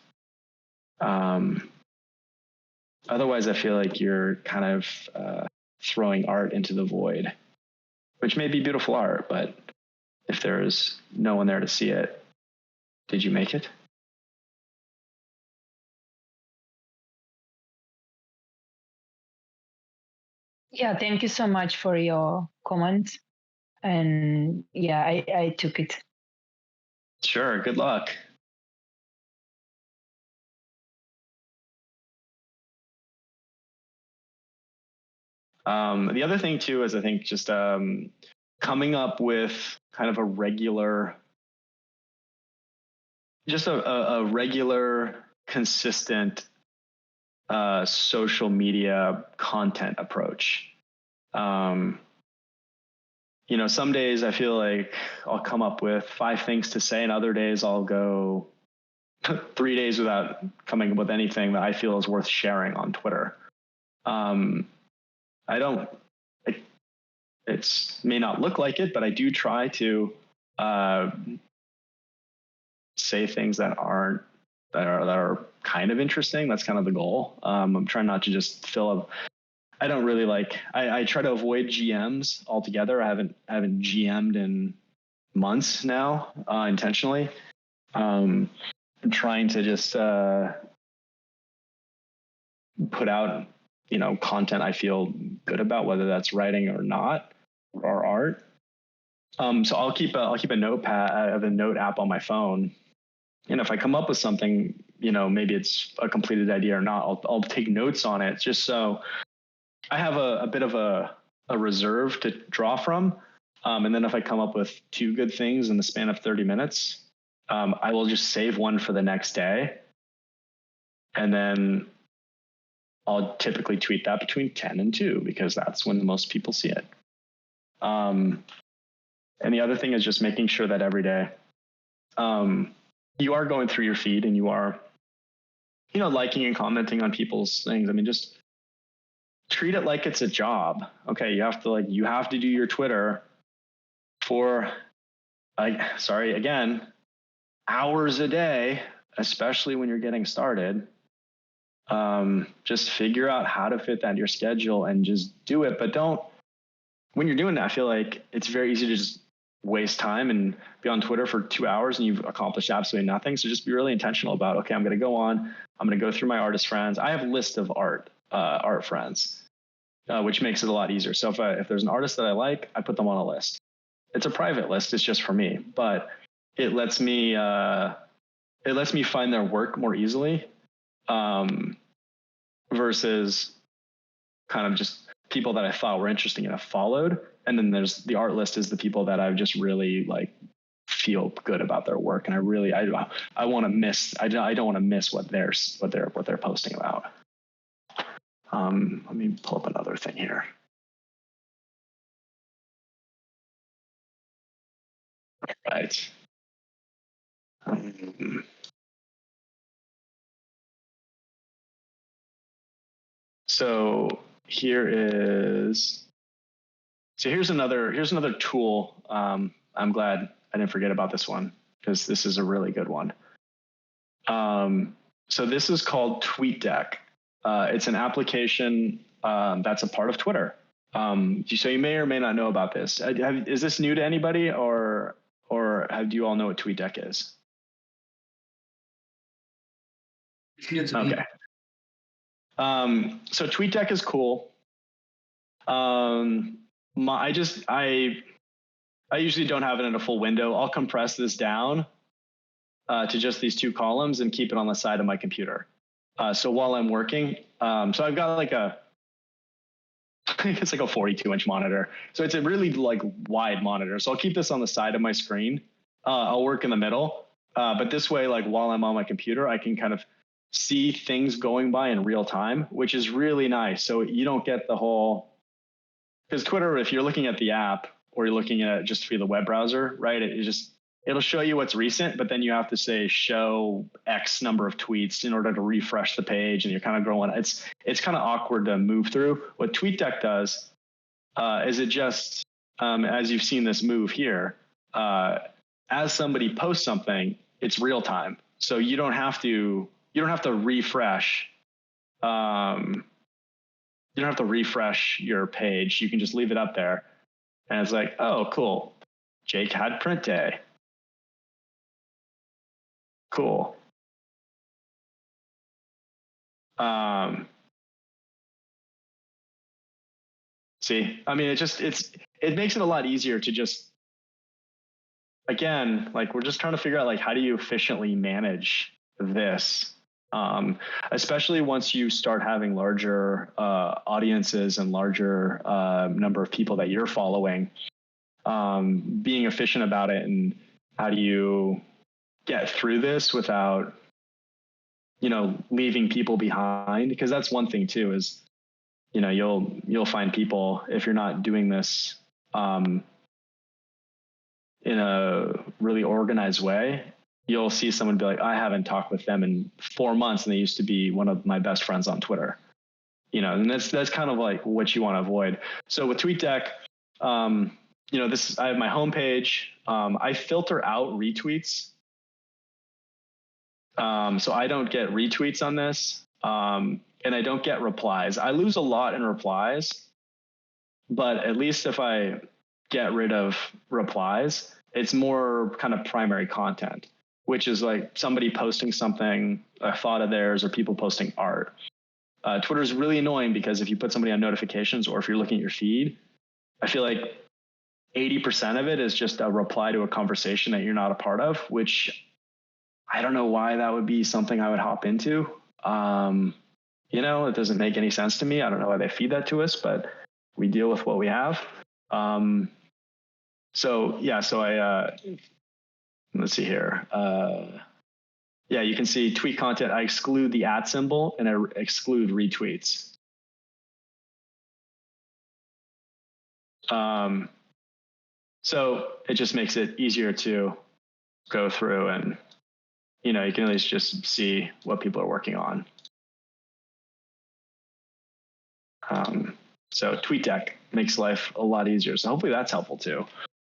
Otherwise, I feel like you're kind of throwing art into the void, which may be beautiful art, but if there's no one there to see it, did you make it? Yeah, thank you so much for your comment. And yeah, I took it. Sure, good luck. The other thing too is I think just coming up with kind of a regular, consistent social media content approach. Some days I feel like I'll come up with 5 things to say, and other days I'll go 3 days without coming up with anything that I feel is worth sharing on Twitter. It may not look like it, but I do try to say things that are kind of interesting. That's kind of the goal. I'm trying not to just fill up. I don't really I try to avoid GMs altogether. I haven't GM'd in months now, intentionally. I'm trying to just put out, content I feel good about, whether that's writing or not, or art. So I'll keep a notepad. I have a note app on my phone, and if I come up with something, maybe it's a completed idea or not, I'll take notes on it, just so I have a bit of a reserve to draw from. And then if I come up with 2 good things in the span of 30 minutes, I will just save one for the next day. And then I'll typically tweet that between 10 and 2 because that's when most people see it. And the other thing is just making sure that every day you are going through your feed and you are, liking and commenting on people's things. I mean, just treat it like it's a job. Okay, you have to do your Twitter for, hours a day, especially when you're getting started. Just figure out how to fit that in your schedule and just do it. But when you're doing that, I feel like it's very easy to just waste time and be on Twitter for 2 hours and you've accomplished absolutely nothing. So just be really intentional about, okay, I'm going to go on, I'm going to go through my artist friends. I have a list of art friends, which makes it a lot easier. So if there's an artist that I like, I put them on a list. It's a private list. It's just for me, but it lets me find their work more easily, versus kind of just people that I thought were interesting and I've followed. And then there's the art list is the people that I've just really feel good about their work. And I want to miss, I don't want to miss what they're posting about. Let me pull up another thing here. All right. So here's another tool. I'm glad I didn't forget about this one because this is a really good one. So this is called TweetDeck. It's an application that's a part of Twitter. So you may or may not know about this. Is this new to anybody, or do you all know what TweetDeck is? It's new to me. Okay. So TweetDeck is cool. I usually don't have it in a full window. I'll compress this down to just these 2 columns and keep it on the side of my computer. So while I'm working, so I've got it's like a 42-inch monitor. So it's a really wide monitor. So I'll keep this on the side of my screen. I'll work in the middle. But this way, while I'm on my computer, I can kind of see things going by in real time, which is really nice. So you don't get the whole, because Twitter, if you're looking at the app or you're looking at it just through the web browser, right? It'll show you what's recent, but then you have to say show X number of tweets in order to refresh the page, and you're kind of going. It's kind of awkward to move through. What TweetDeck does is it just, as you've seen this move here, as somebody posts something, it's real time, so you don't have to refresh. You don't have to refresh your page. You can just leave it up there, and it's like, oh, cool. Jake had print day. Cool. See, I mean, it makes it a lot easier to just, again, we're just trying to figure out how do you efficiently manage this, especially once you start having larger audiences and larger number of people that you're following, being efficient about it, and how do you get through this without leaving people behind, because that's one thing too, is, you'll find people, if you're not doing this in a really organized way, you'll see someone be like, I haven't talked with them in 4 months, and they used to be one of my best friends on Twitter, and that's kind of what you want to avoid. So with TweetDeck, I have my homepage. I filter out retweets. So I don't get retweets on this, and I don't get replies. I lose a lot in replies, but at least if I get rid of replies, it's more kind of primary content, which is somebody posting something, a thought of theirs, or people posting art. Twitter is really annoying because if you put somebody on notifications, or if you're looking at your feed, I feel like 80% of it is just a reply to a conversation that you're not a part of, which I don't know why that would be something I would hop into. It doesn't make any sense to me. I don't know why they feed that to us, but we deal with what we have. So I let's see here. Yeah, you can see tweet content. I exclude the @ symbol and I exclude retweets. So it just makes it easier to go through and, you can at least just see what people are working on. So TweetDeck makes life a lot easier. So hopefully that's helpful too.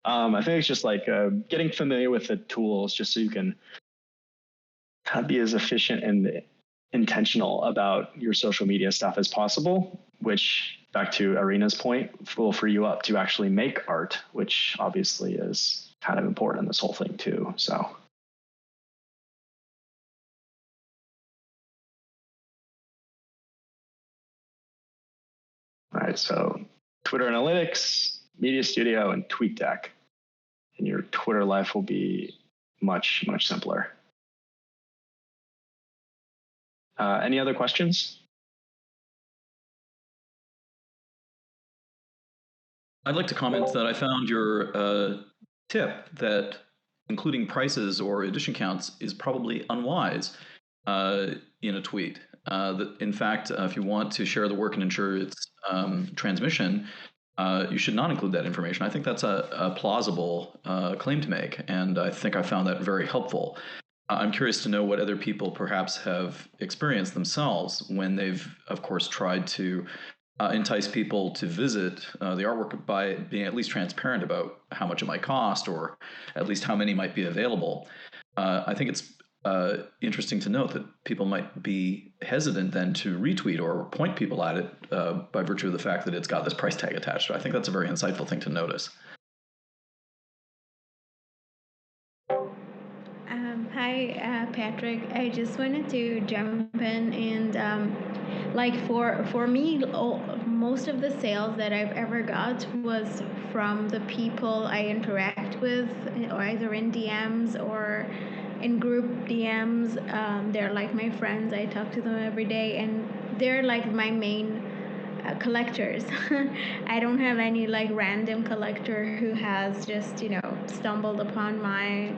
I think it's just like getting familiar with the tools just so you can be as efficient and intentional about your social media stuff as possible, which, back to Arena's point, will free you up to actually make art, which obviously is kind of important in this whole thing too. So. All right, so Twitter Analytics, Media Studio, and TweetDeck. And your Twitter life will be much, much simpler. Any other questions? I'd like to comment that I found your tip that including prices or edition counts is probably unwise in a tweet. That in fact, if you want to share the work and ensure its transmission, you should not include that information. I think that's a plausible claim to make, and I think I found that very helpful. I'm curious to know what other people perhaps have experienced themselves when they've, of course, tried to entice people to visit the artwork by being at least transparent about how much it might cost or at least how many might be available. I think it's interesting to note that people might be hesitant then to retweet or point people at it by virtue of the fact that it's got this price tag attached. So I think that's a very insightful thing to notice. Hi, Patrick. I just wanted to jump in and like for me, most of the sales that I've ever got was from the people I interact with, either in DMs or in group DMs. They're like my friends. I talk to them every day, and they're like my main collectors. I don't have any like random collector who has just stumbled upon my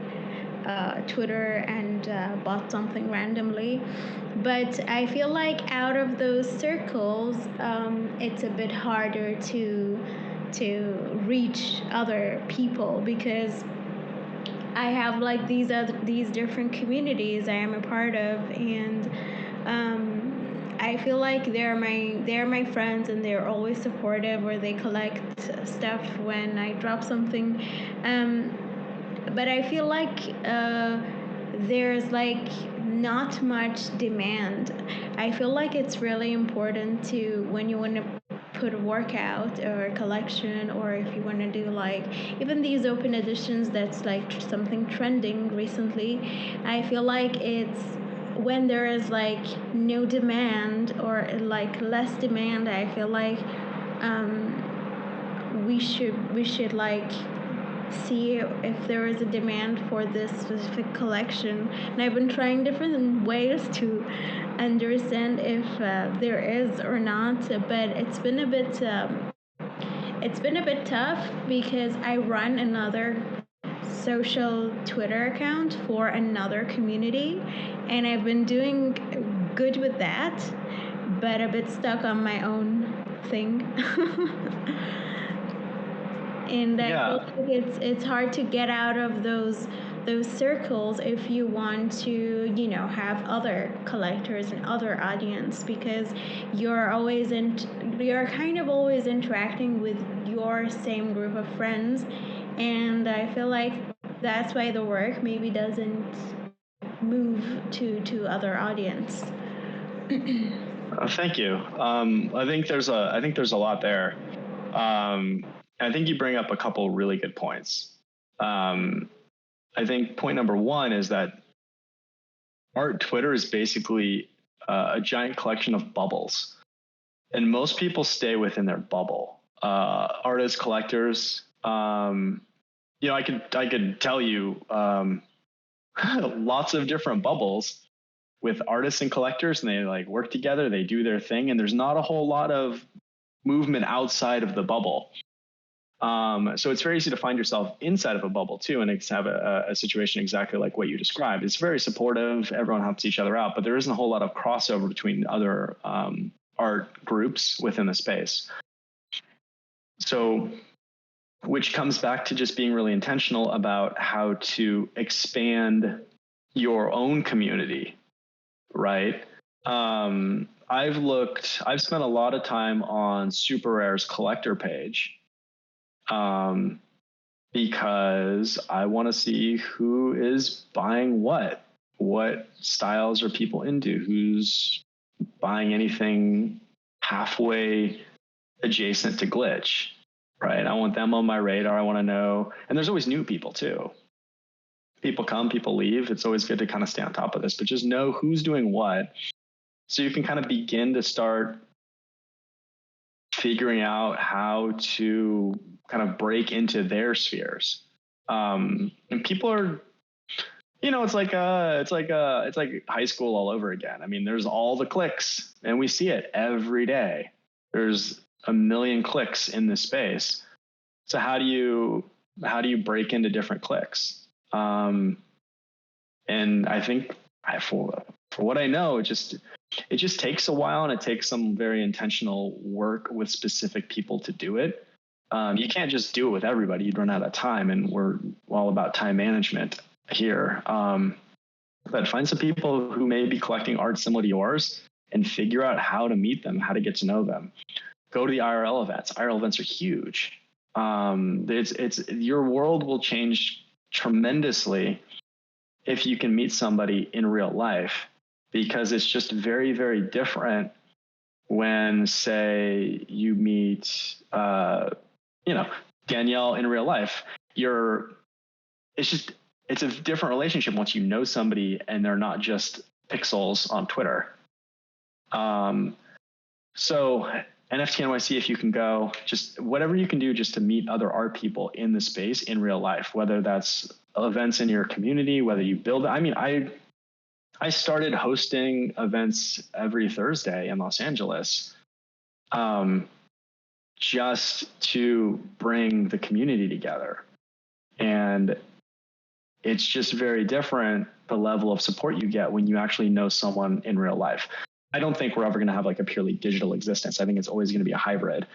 Twitter and bought something randomly. But I feel like out of those circles, it's a bit harder to reach other people because I have like these different communities I am a part of, and I feel like they're my friends and they're always supportive, or they collect stuff when I drop something. But I feel like there's like not much demand. I feel like it's really important to, when you want to put a workout or a collection, or if you want to do like even these open editions that's like something trending recently, I feel like it's when there is like no demand or like less demand. I feel like we should like see if there is a demand for this specific collection, and I've been trying different ways to understand if there is or not, but it's been a bit tough because I run another social Twitter account for another community, and I've been doing good with that, but a bit stuck on my own thing. And I feel like it's hard to get out of those circles if you want to have other collectors and other audience, because you're kind of always interacting with your same group of friends, and I feel like that's why the work maybe doesn't move to other audience. Thank you. I think there's a lot there. I think you bring up a couple really good points. I think point number one is that art Twitter is basically a giant collection of bubbles, and most people stay within their bubble. Artists, collectors. I could tell you lots of different bubbles with artists and collectors, and they like work together. They do their thing, and there's not a whole lot of movement outside of the bubble. So it's very easy to find yourself inside of a bubble too, and it's have a situation exactly like what you described. It's very supportive. Everyone helps each other out, but there isn't a whole lot of crossover between other art groups within the space. So, which comes back to just being really intentional about how to expand your own community, right? I've spent a lot of time on Super Rare's collector page, because I want to see who is buying what styles are people into, who's buying anything halfway adjacent to glitch, right? I want them on my radar. I want to know, and there's always new people too. People come, people leave. It's always good to kind of stay on top of this, but just know who's doing what, so you can kind of begin to start figuring out how to kind of break into their spheres. And people are, it's like high school all over again. I mean, there's all the clicks, and we see it every day. There's a million clicks in this space. So how do you break into different clicks? And I think for what I know, it just takes a while, and it takes some very intentional work with specific people to do it. You can't just do it with everybody. You'd run out of time, and we're all about time management here. But find some people who may be collecting art similar to yours and figure out how to meet them, how to get to know them. Go to the IRL events. IRL events are huge. It's your world will change tremendously if you can meet somebody in real life, because it's just very, very different when, say, you meet, Danielle in real life. It's a different relationship once you know somebody and they're not just pixels on Twitter. So NFT NYC, if you can go, just whatever you can do just to meet other art people in the space in real life, whether that's events in your community, whether you build. I mean, I started hosting events every Thursday in Los Angeles, just to bring the community together. And it's just very different, the level of support you get when you actually know someone in real life. I don't think we're ever going to have like a purely digital existence. I think it's always going to be a hybrid.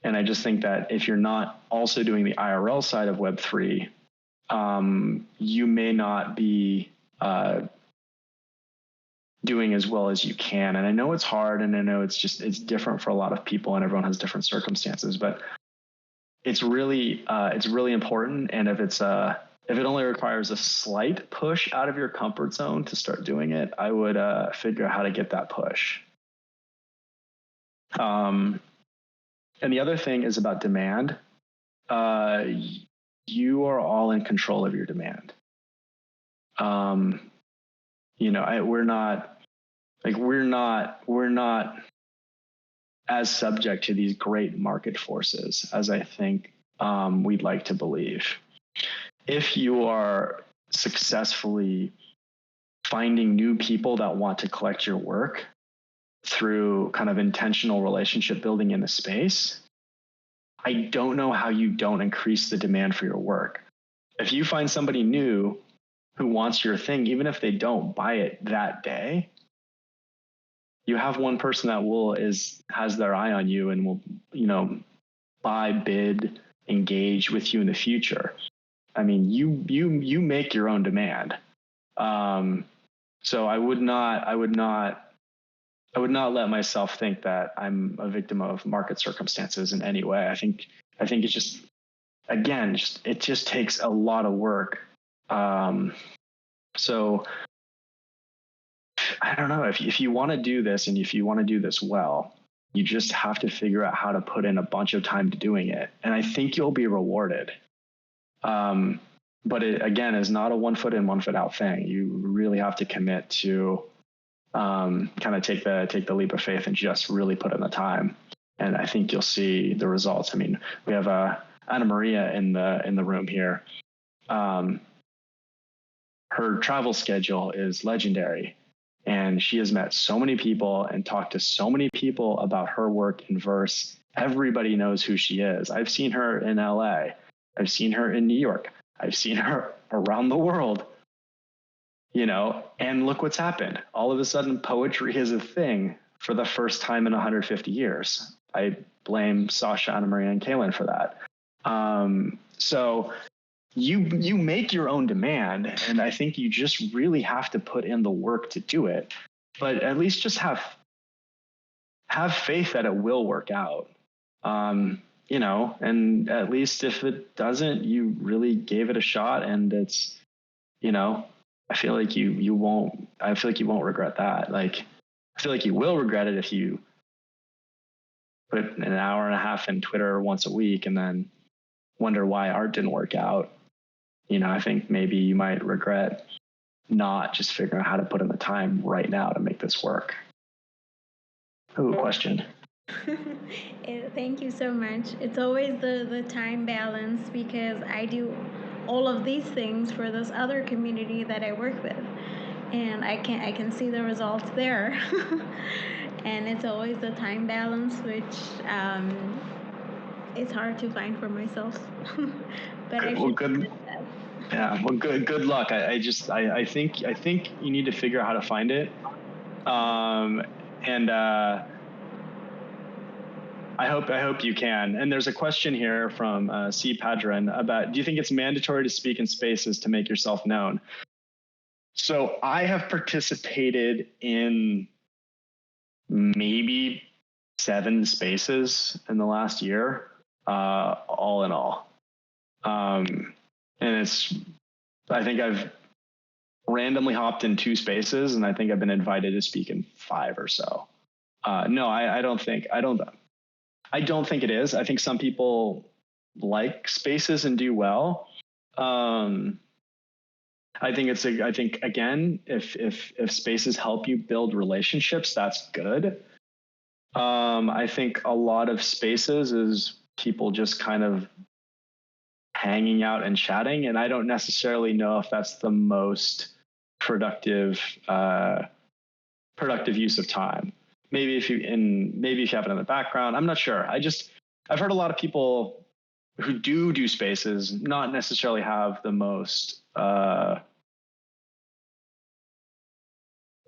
And I just think that if you're not also doing the IRL side of Web3, you may not be doing as well as you can. And I know it's hard, and I know it's different for a lot of people, and everyone has different circumstances, but it's really important. And if it only requires a slight push out of your comfort zone to start doing it, I would figure out how to get that push. And the other thing is about demand. You are all in control of your demand. We're not as subject to these great market forces as I think we'd like to believe. If you are successfully finding new people that want to collect your work through kind of intentional relationship building in the space, I don't know how you don't increase the demand for your work. If you find somebody new who wants your thing, even if they don't buy it that day, you have one person that has their eye on you and will, buy, bid, engage with you in the future. I mean, you make your own demand. So I would not let myself think that I'm a victim of market circumstances in any way. I think it's just, again, it just takes a lot of work. So I don't know, if you want to do this, and if you want to do this well, you just have to figure out how to put in a bunch of time to doing it. And I think you'll be rewarded. But it, again, is not a 1 foot in, 1 foot out thing. You really have to commit to kind of take the leap of faith and just really put in the time. And I think you'll see the results. I mean, we have Anna Maria in the room here. Her travel schedule is legendary, and she has met so many people and talked to so many people about her work in verse everybody knows who she is. I've seen her in LA. I've seen her in New York. I've seen her around the world, and look what's happened. All of a sudden, poetry is a thing for the first time in 150 years. I blame Sasha, Anna Maria, and Kaylin for that. So you make your own demand, and I think you just really have to put in the work to do it. But at least just have faith that it will work out. And at least if it doesn't, you really gave it a shot, and it's, I feel like you won't regret that. Like, I feel like you will regret it if you put an hour and a half in Twitter once a week and then wonder why art didn't work out. I think maybe you might regret not just figuring out how to put in the time right now to make this work. Ooh, question. Thank you so much. It's always the time balance, because I do all of these things for this other community that I work with, and I can see the results there. And it's always the time balance, which it's hard to find for myself. But I should good. Yeah, well, good luck. I think you need to figure out how to find it. And I hope you can. And there's a question here from C. Padron about, do you think it's mandatory to speak in spaces to make yourself known? So I have participated in maybe 7 spaces in the last year, all in all. And I think I've randomly hopped in 2 spaces, and I think I've been invited to speak in 5 or so. No, I don't think it is. I think some people like spaces and do well. I think again, if spaces help you build relationships, that's good. I think a lot of spaces is people just kind of hanging out and chatting, and I don't necessarily know if that's the most productive use of time. Maybe if you have it in the background, I'm not sure. I've heard a lot of people who do spaces not necessarily have the most. They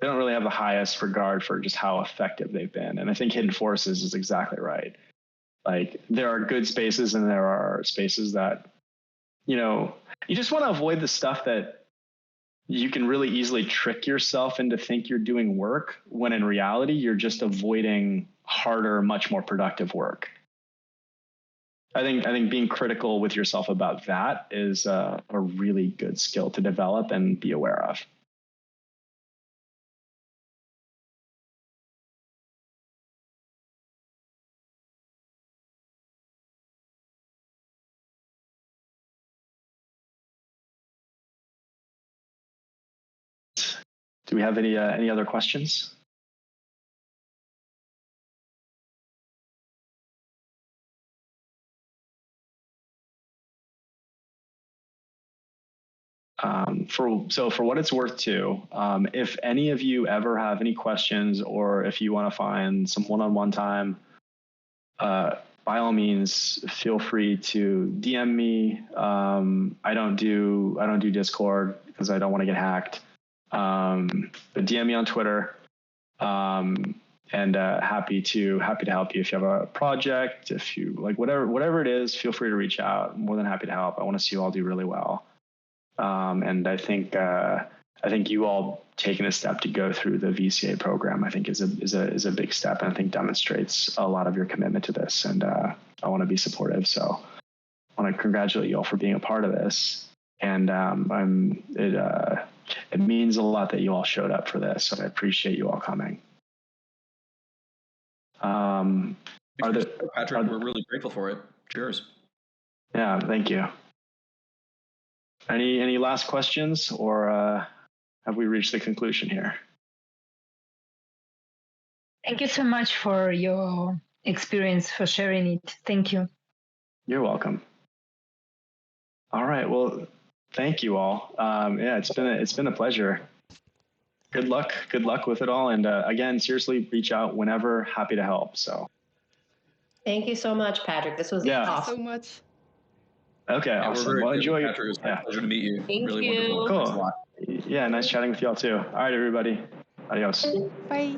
don't really have the highest regard for just how effective they've been, and I think Hidden Forces is exactly right. Like, there are good spaces, and there are spaces that, you just want to avoid the stuff that you can really easily trick yourself into think you're doing work, when in reality, you're just avoiding harder, much more productive work. I think being critical with yourself about that is a really good skill to develop and be aware of. Do we have any other questions? For what it's worth too, if any of you ever have any questions, or if you want to find some one-on-one time, by all means, feel free to DM me. I don't do Discord because I don't want to get hacked. But DM me on Twitter. And happy to help you if you have a project, if you like whatever it is, feel free to reach out. I'm more than happy to help. I want to see you all do really well. And I think you all taking a step to go through the VCA program, I think is a big step, and I think demonstrates a lot of your commitment to this. And I want to be supportive. So I want to congratulate you all for being a part of this. And it means a lot that you all showed up for this. So I appreciate you all coming. Patrick, we're really grateful for it. Cheers. Yeah, thank you. Any last questions, or have we reached the conclusion here? Thank you so much for your experience, for sharing it. Thank you. You're welcome. All right. Well, thank you all. Yeah, it's been a pleasure. Good luck with it all. And again, seriously, reach out whenever. Happy to help. So. Thank you so much, Patrick. This was Yeah. Thank you awesome. so much. Okay, Yeah, awesome. we're very Well, good, enjoy. Patrick. It was a pleasure to meet you. Thank Really you. wonderful. Thanks a Cool. lot. Yeah, nice chatting with y'all too. All right, everybody. Adios. Bye.